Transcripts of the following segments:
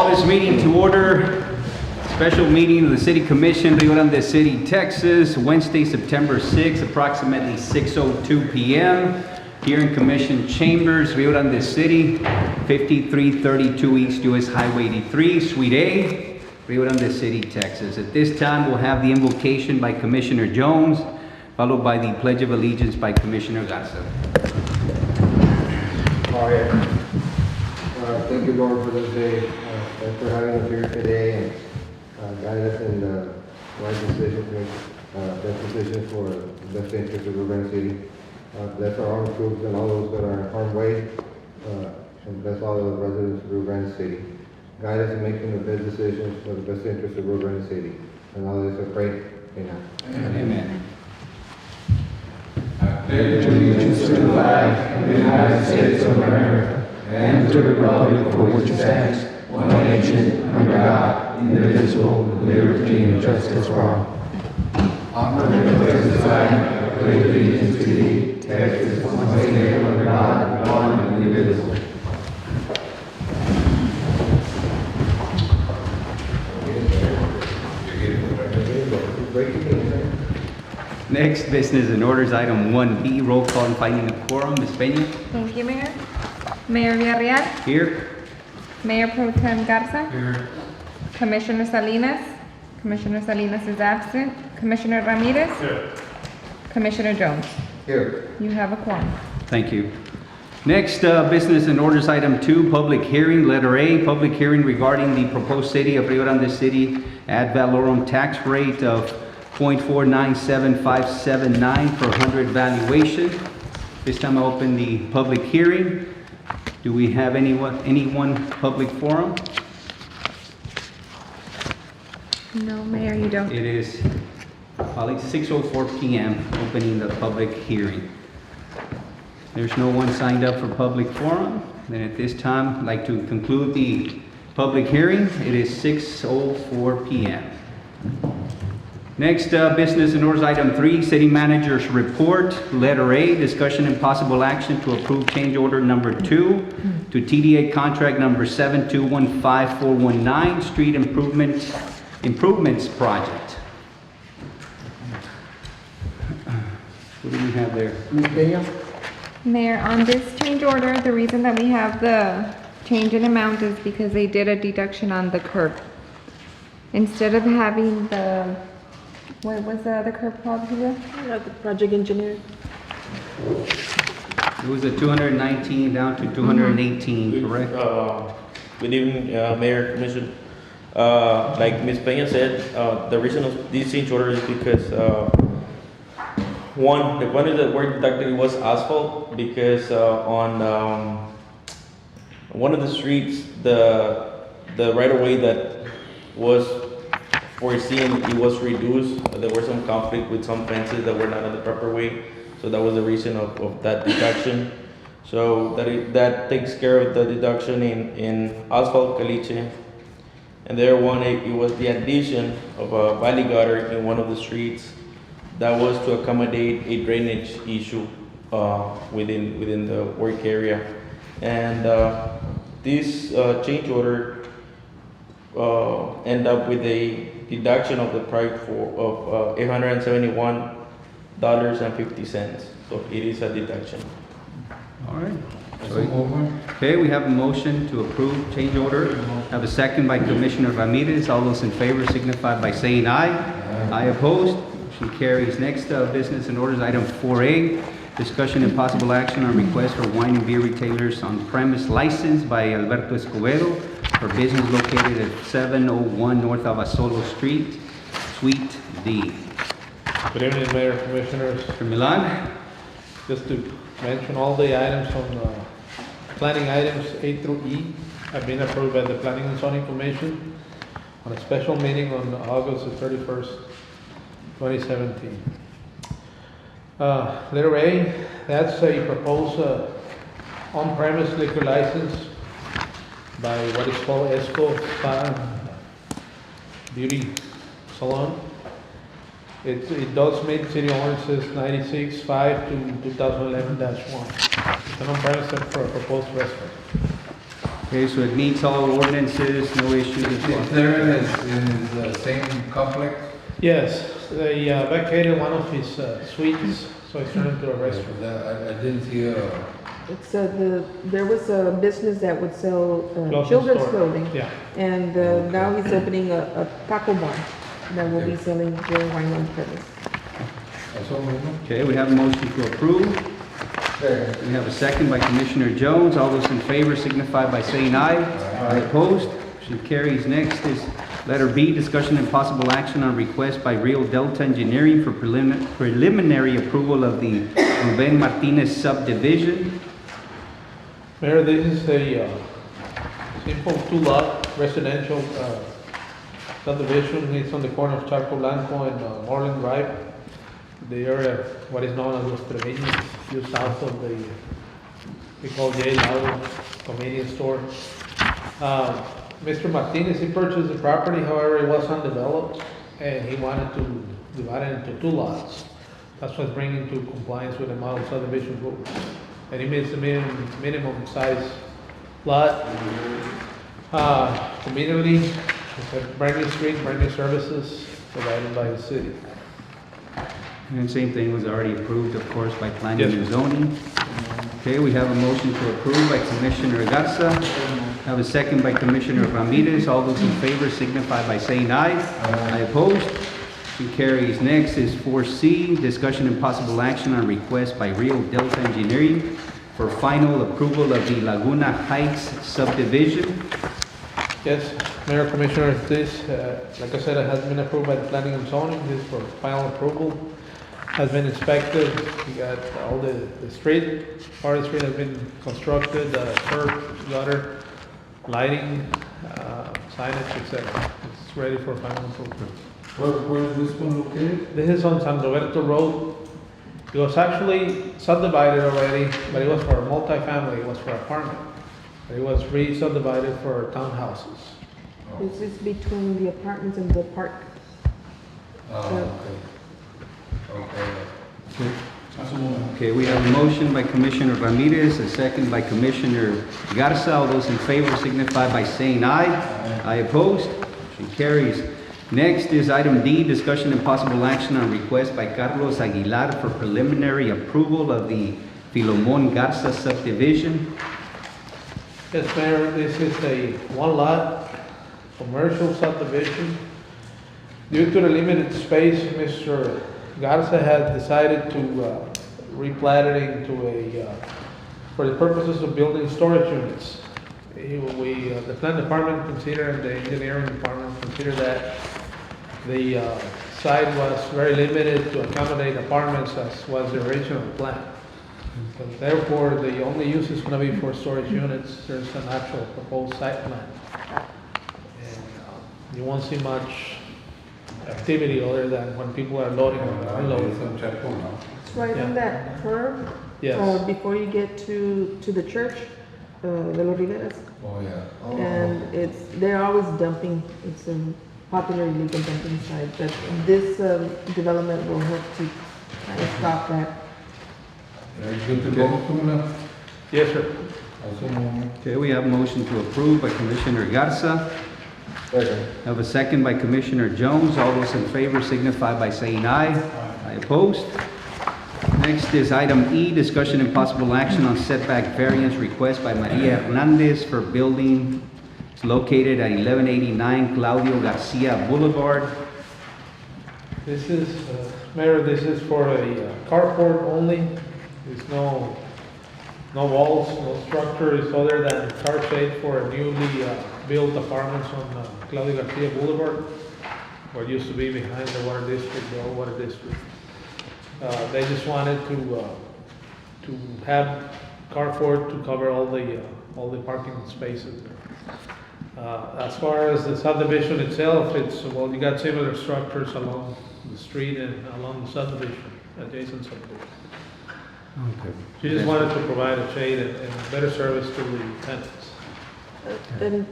call this meeting to order. Special meeting of the City Commission, Rio Grande City, Texas, Wednesday, September 6th, approximately 6:02 p.m. Here in Commission Chambers, Rio Grande City, 5332 East US Highway 83, Suite A, Rio Grande City, Texas. At this time, we'll have the invocation by Commissioner Jones, followed by the Pledge of Allegiance by Commissioner Garza. All right. Thank you, Lord, for this day. Thanks for having us here today and guide us in the right decision to make best decisions for the best interest of Rio Grande City. Bless our armed troops and all those that are in harm's way, and bless all of the residents of Rio Grande City. Guide us in making the best decisions for the best interest of Rio Grande City. And all this I pray. Amen. Amen. I pledge allegiance to the flag of the United States of America and to the republic for which it stands, one nation, under God, indivisible, with liberty and justice for all. I pledge the flag, I pledge allegiance to thee, Texas, one nation, under God, one and indivisible. Next business and orders, item 1B, roll call and finding a quorum. Ms. Peña? Thank you, Mayor. Mayor Villarreal, Here. Mayor Pro Tem Garza, Here. Commissioner Salinas. Commissioner Salinas is absent. Commissioner Ramirez. Here. Commissioner Jones. Here. You have a quorum. Thank you. Next, business and orders, item 2, public hearing. Letter A, public hearing regarding the proposed City of Rio Grande City ad valorem tax rate of 0.497579 per 100 valuation. This time I open the public hearing. Do we have anyone public forum? No, Mayor, you don't. It is probably 6:04 p.m. opening the public hearing. There's no one signed up for public forum. Then at this time, I'd like to conclude the public hearing. It is 6:04 p.m. Next, business and orders, item 3, city manager's report. Letter A, discussion and possible action to approve change order number 2 to TDA contract number 7215419, street improvements project. What do we have there? Ms. Peña? Mayor, on this change order, the reason that we have the change in amount is because they did a deduction on the curb. Instead of having the, what was the other curb called, Julia? The project engineer. It was a 219 down to 218, correct? Good evening, Mayor, Commission. Like Ms. Peña said, the reason of this change order is because one, the quantity that were deducted was asphalt because on one of the streets, the right of way that was foreseen, it was reduced. There was some conflict with some fences that were not in the proper way, so that was the reason of that deduction. So that takes care of the deduction in asphalt caliche. And there it was the addition of a valley gutter in one of the streets that was to accommodate a drainage issue within the work area. And this change order end up with a deduction of the price of $871.50. So it is a deduction. All right. Okay, we have a motion to approve change order. Have a second by Commissioner Ramirez. All those in favor signify by saying aye. Aye opposed. Motion carries. Next, business and orders, item 4A, discussion and possible action on request for wine and beer retailers on premise license by Alberto Escobedo for business located at 701 North Abasolo Street, Suite D. Good evening, Mayor, Commissioners. Mr. Milan? Just to mention, all the items on planning items A through E have been approved by the Planning and Zoning Commission on a special meeting on August the 31st, 2017. Letter A, that's a proposed on-premise liquor license by what is called Esco Spa Beauty Salon. It does meet city ordinances 96-5 to 2011-1. It's an on-premise for a proposed restaurant. Okay, so it meets all ordinances, no issues. Is there in his same complex? Yes, they vacated one of his suites, so it's turned into a restaurant. I didn't see a, It's there was a business that would sell Clothing children's store. clothing. Yeah. And now he's opening a taco bar that will be selling beer, wine, and premise. eso mismo. Okay, we have a motion to approve. We have a second by Commissioner Jones. All those in favor signify by saying aye. Aye. Opposed? Motion carries. Next is letter B, discussion and possible action on request by Rio Delta Engineering for preliminary approval of the Ruben Martinez subdivision. Mayor, this is a simple two-lot residential subdivision. It's on the corner of Charco Blanco and Moreland Drive. The area, what is known as Los Treviños, just south of the, we call J. Lago convenience store. Mr. Martinez, he purchased the property, however, it was undeveloped, and he wanted to divide it into two lots. That's what's bringing to compliance with the model subdivision rules. And he meets the minimum size lot. Conveniently, it's a brand new street, brand new services provided by the city. And same thing was already approved, of course, by planning Yes. and zoning. Okay, we have a motion to approve by Commissioner Garza. Have a second by Commissioner Ramirez. All those in favor signify by saying aye. Aye opposed. Motion carries. Next is 4C, discussion and possible action on request by Rio Delta Engineering for final approval of the Laguna Heights subdivision. Yes, Mayor, Commissioner, this, like I said, it has been approved by the planning and zoning. This is for final approval. Has been inspected. We got all the street, part of the street has been constructed, curb, gutter, lighting, signage, etc. It's ready for final approval. Where is this one located? This is on San Roberto Road. It was actually subdivided already, but it was for multifamily, it was for apartment. But it was re-subdivided for townhouses. This is between the apartments and the park. Oh, okay. Okay. Okay, we have a motion by Commissioner Ramirez, a second by Commissioner Garza. All those in favor signify by saying aye. Aye opposed. Motion carries. Next is item D, discussion and possible action on request by Carlos Aguilar for preliminary approval of the Filomon Garza subdivision. Yes, Mayor, this is a one-lot commercial subdivision. Due to the limited space, Mr. Garza had decided to replat it into for the purposes of building storage units. The plan department considered, the engineering department considered that the site was very limited to accommodate apartments as was the original plan. So therefore, the only use is going to be for storage units. There's an actual proposed site plan. And you won't see much activity other than when people are loading or unloading. It's right on Yeah. that curve. Yes. Before you get to the church, the Los Riveras. Oh, yeah. And they're always dumping. It's a popular illegal dumping site. But this development will help to kind of stop that. Good to go, Kumula? Yes, sir. Okay, we have a motion to approve by Commissioner Garza. Second. Have a second by Commissioner Jones. All those in favor signify by saying aye. Aye opposed. Next is item E, discussion and possible action on setback variance request by Maria Hernandez for building. It's located at 1189 Claudio Garcia Boulevard. This is, Mayor, this is for a carport only. There's no walls, no structure is other than car shade for newly built apartments on Claudio Garcia Boulevard, what used to be behind the water district, the old water district. They just wanted to have carport to cover all the parking spaces. As far as the subdivision itself, well, you got similar structures along the street and along the subdivision, adjacent subdivision. Okay. She just wanted to provide a shade and better service to the tenants. And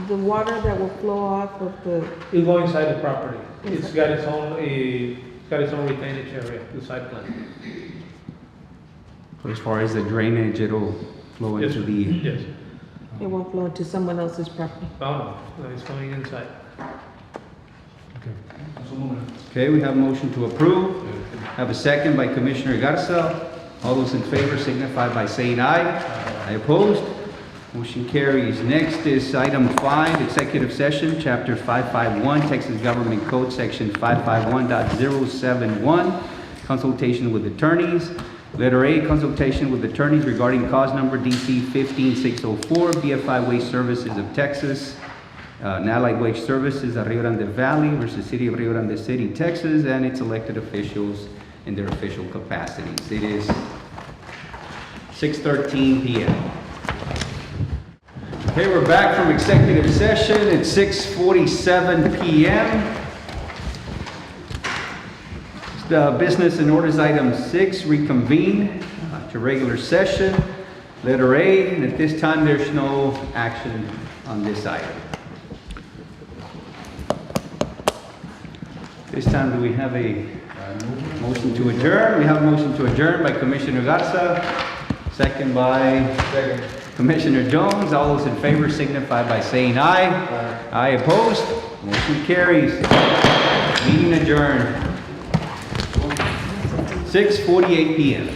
the water that will flow off of the, It'll go inside the property. It's got its own retainage area, the site plan. So as far as the drainage, it'll flow Yes, into sir. the Yes. It won't flow into someone else's property. Oh, no, it's going inside. Okay, we have a motion to approve. Have a second by Commissioner Garza. All those in favor signify by saying aye. Aye opposed. Motion carries. Next is item 5, executive session, chapter 551, Texas Government Code, section 551.071, consultation with attorneys. Letter A, consultation with attorneys regarding cause number DC 15604, BFI Waste Services of Texas, and Allied Waste Services of Rio Grande Valley versus City of Rio Grande City, Texas, and its elected officials in their official capacities. It is 6:13 p.m. Okay, we're back from executive session. It's 6:47 p.m. The business and orders item 6, reconvene to regular session. Letter A, and at this time there's no action on this item. This time do we have a motion to adjourn? We have a motion to adjourn by Commissioner Garza, second by Commissioner Jones. All those in favor signify by saying aye. Aye opposed. Motion carries. Meeting adjourned. 6:48 p.m.